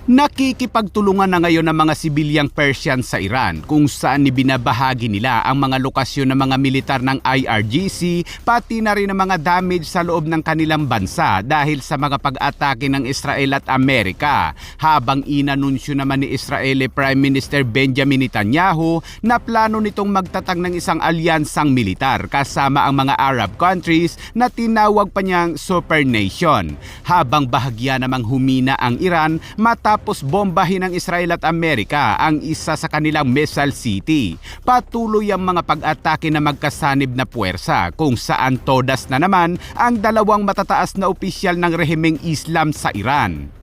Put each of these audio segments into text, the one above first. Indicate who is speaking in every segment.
Speaker 1: Nakikipagtulungan na ngayon ng mga sibilyang Persian sa Iran kung saan ibinabahagi nila ang mga lokasyon ng mga militar ng IRGC pati na rin ang mga damage sa loob ng kanilang bansa dahil sa mga pag-atake ng Israel at Amerika. Habang inanunsyo naman ni Israeli Prime Minister Benjamin Netanyahu na plano nitong magtatag ng isang alyansang militar kasama ang mga Arab countries na tinawag pa niyang super nation. Habang bahagya namang humina ang Iran matapos bombahin ng Israel at Amerika ang isa sa kanilang missile city. Patuloy ang mga pag-atake na magkasanib na puwersa kung saan todas na naman ang dalawang matataas na opisyal ng rehimeng Islam sa Iran.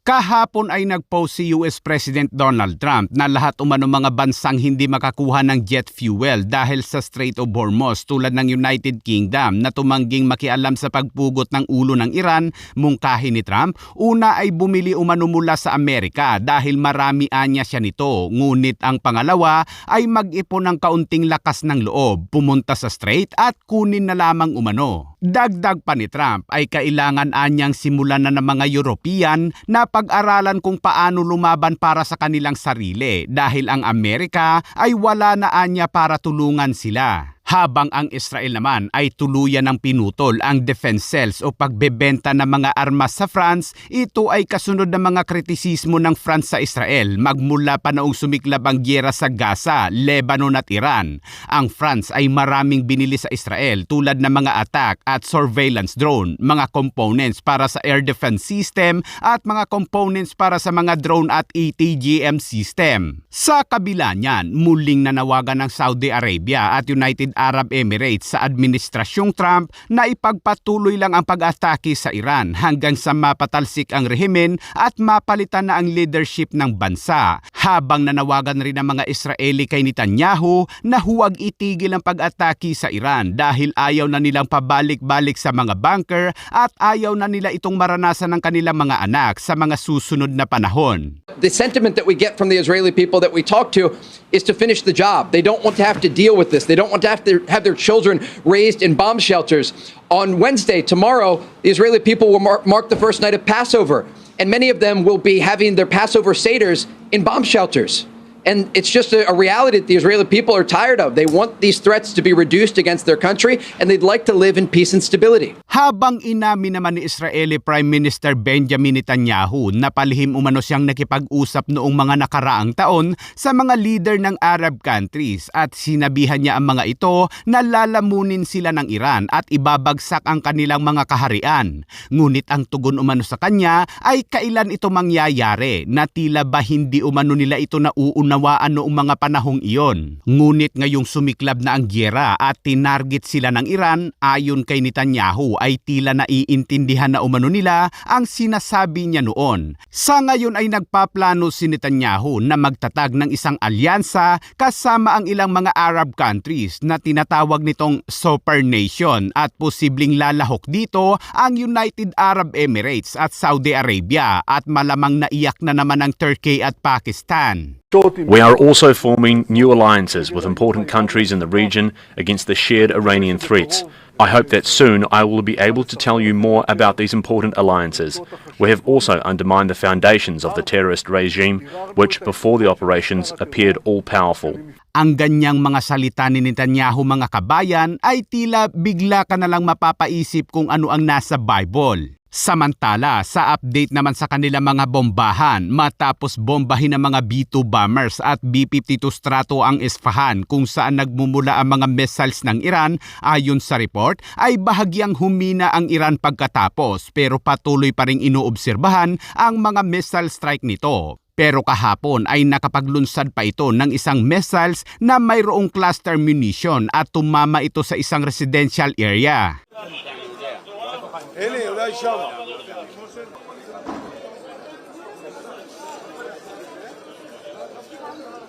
Speaker 1: Kahapon ay nag-post si US President Donald Trump na lahat umano mga bansang hindi makakuha ng jet fuel dahil sa Strait of Hormuz tulad ng United Kingdom na tumangging makialam sa pagpugot ng ulo ng Iran, mungkahi ni Trump. Una ay bumili umano mula sa Amerika dahil marami anya siya nito. Ngunit ang pangalawa ay mag-ipon ng kaunting lakas ng loob, pumunta sa Strait at kunin na lamang umano. Dagdag pa ni Trump ay kailangan anyang simulan na ng mga European na pag-aralan kung paano lumaban para sa kanilang sarili dahil ang Amerika ay wala na anya para tulungan sila. Habang ang Israel naman ay tuluyan ng pinutol ang defense sales o pagbebenta ng mga armas sa France, ito ay kasunod ng mga kritisismo ng France sa Israel magmula pa noong sumiklab ang gyera sa Gaza, Lebanon at Iran. Ang France ay maraming binili sa Israel tulad ng mga attack at surveillance drone, mga components para sa air defense system at mga components para sa mga drone at ATGM system. Sa kabila niyan, muling nanawagan ng Saudi Arabia at United Arab Emirates sa administrasyong Trump na ipagpatuloy lang ang pag-atake sa Iran hanggang sa mapatalsik ang rehimen at mapalitan na ang leadership ng bansa. Habang nanawagan rin ang mga Israeli kay Netanyahu na huwag itigil ang pag-atake sa Iran dahil ayaw na nilang pabalik-balik sa mga bunker at ayaw na nila itong maranasan ng kanilang mga anak sa mga susunod na panahon.
Speaker 2: The sentiment that we get from the Israeli people that we talk to is to finish the job. They don't want to have to deal with this. They don't want to have their children raised in bomb shelters. On Wednesday, tomorrow, the Israeli people will mark the first night of Passover, and many of them will be having their Passover seders in bomb shelters. And it's just a reality that the Israeli people are tired of. They want these threats to be reduced against their country, and they'd like to live in peace and stability.
Speaker 1: Habang inamin naman ni Israeli Prime Minister Benjamin Netanyahu na palihim umano siyang nakipag-usap noong mga nakaraang taon sa mga leader ng Arab countries at sinabihan niya ang mga ito na lalamunin sila ng Iran at ibabagsak ang kanilang mga kaharian. Ngunit ang tugon umano sa kanya ay kailan ito mangyayari na tila ba hindi umano nila ito nauunawaan noong mga panahong iyon. Ngunit ngayong sumiklab na ang gyera at tinarget sila ng Iran, ayon kay Netanyahu ay tila naiintindihan na umano nila ang sinasabi niya noon. Sa ngayon ay nagpaplano si Netanyahu na magtatag ng isang alyansa kasama ang ilang mga Arab countries na tinatawag nitong super nation at posibleng lalahok dito ang United Arab Emirates at Saudi Arabia at malamang naiyak na naman ang Turkey at Pakistan.
Speaker 3: We are also forming new alliances with important countries in the region against the shared Iranian threats. I hope that soon I will be able to tell you more about these important alliances. We have also undermined the foundations of the terrorist regime, which before the operations appeared all-powerful.
Speaker 1: Ang ganyang mga salita ni Netanyahu mga kabayan ay tila bigla ka na lang mapapaisip kung ano ang nasa Bible. Samantala, sa update naman sa kanilang mga bombahan matapos bombahin ng mga B-2 bombers at B-52 Strato ang Isfahan kung saan nagmumula ang mga missiles ng Iran, ayon sa report ay bahagyang humina ang Iran pagkatapos pero patuloy pa ring inoobserbahan ang mga missile strike nito. Pero kahapon ay nakapaglunsad pa ito ng isang missiles na mayroong cluster munition at tumama ito sa isang residential area.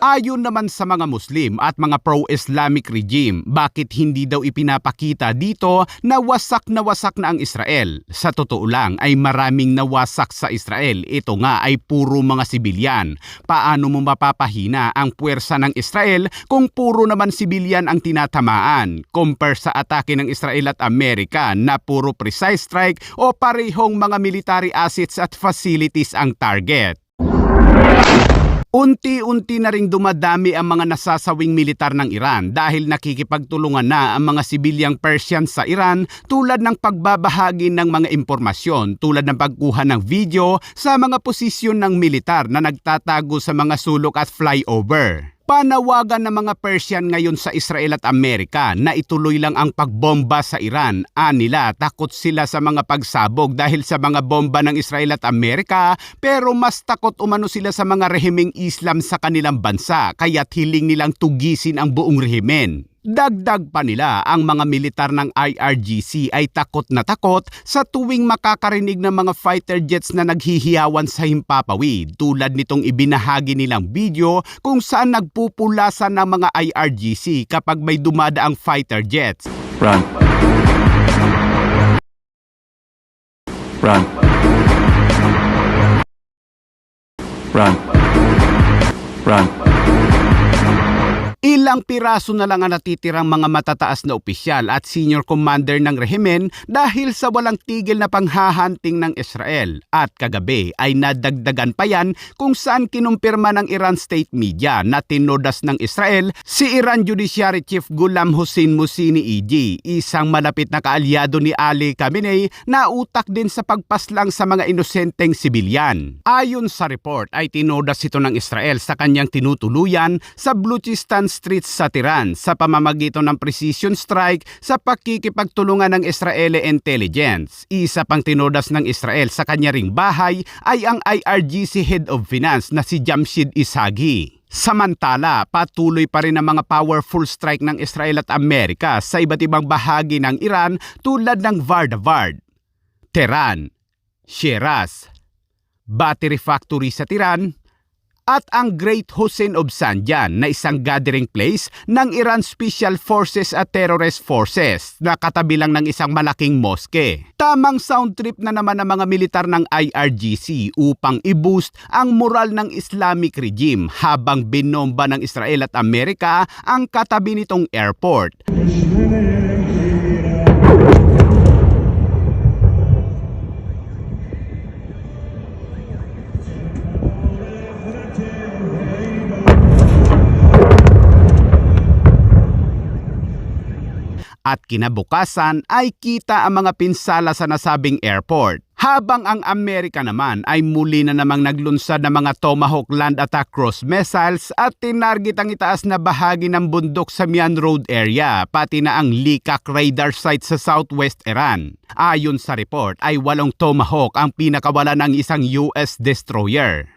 Speaker 1: Ayon naman sa mga Muslim at mga pro-Islamic regime, bakit hindi daw ipinapakita dito na wasak na ang Israel? Sa totoo lang ay maraming nawasak sa Israel. Ito nga ay puro mga sibilyan. Paano mo mapapahina ang puwersa ng Israel kung puro naman sibilyan ang tinatamaan? Compare sa atake ng Israel at Amerika na puro precise strike o parehong mga military assets at facilities ang target. Unti-unti na ring dumadami ang mga nasasawing militar ng Iran dahil nakikipagtulungan na ang mga sibilyang Persian sa Iran tulad ng pagbabahagi ng mga impormasyon tulad ng pagkuha ng video sa mga posisyon ng militar na nagtatago sa mga sulok at flyover. Panawagan ng mga Persian ngayon sa Israel at Amerika na ituloy lang ang pagbomba sa Iran. Anila, takot sila sa mga pagsabog dahil sa mga bomba ng Israel at Amerika, pero mas takot umano sila sa mga rehimeng Islam sa kanilang bansa, kaya't hiling nilang tugisin ang buong rehimen. Dagdag pa nila, ang mga militar ng IRGC ay takot na takot sa tuwing makakarinig ng mga fighter jets na naghihiyawan sa himpapawid tulad nitong ibinahagi nilang video kung saan nagpupulasan ng mga IRGC kapag may dumadaang fighter jets.
Speaker 4: Run. Run. Run. Run.
Speaker 1: Ilang piraso na lang ang natitirang mga matataas na opisyal at senior commander ng rehimen dahil sa walang tigil na panghahanting ng Israel. At kagabi ay nadagdagan pa yan kung saan kinumpirma ng Iran state media na tinodas ng Israel si Iran Judiciary Chief Ghulam Hossein Mohseni EJ, isang malapit na kaalyado ni Ali Khamenei na utak din sa pagpaslang sa mga inosenteng sibilyan. Ayon sa report ay tinodas ito ng Israel sa kanyang tinutuluyan sa Baluchistan streets sa Tehran sa pamamagitan ng precision strike sa pakikipagtulungan ng Israeli intelligence. Isa pang tinodas ng Israel sa kanya ring bahay ay ang IRGC Head of Finance na si Jamshid Ishagi. Samantala, patuloy pa rin ang mga powerful strike ng Israel at Amerika sa iba't ibang bahagi ng Iran tulad ng Vardavard, Tehran, Shiraz, Battery Factory sa Tehran, at ang Great Hussein of Sanjan na isang gathering place ng Iran Special Forces at Terrorist Forces na katabi lang ng isang malaking moske. Tamang sound trip na naman ng mga militar ng IRGC upang i-boost ang moral ng Islamic regime habang binomba ng Israel at Amerika ang katabi nitong airport. At kinabukasan ay kita ang mga pinsala sa nasabing airport. Habang ang Amerika naman ay muli na namang naglunsad ng mga Tomahawk land attack cruise missiles at tinarget ang itaas na bahagi ng bundok sa Mian Road area, pati na ang Likak radar site sa southwest Iran. Ayon sa report ay 8 Tomahawk ang pinakawala ng isang US destroyer.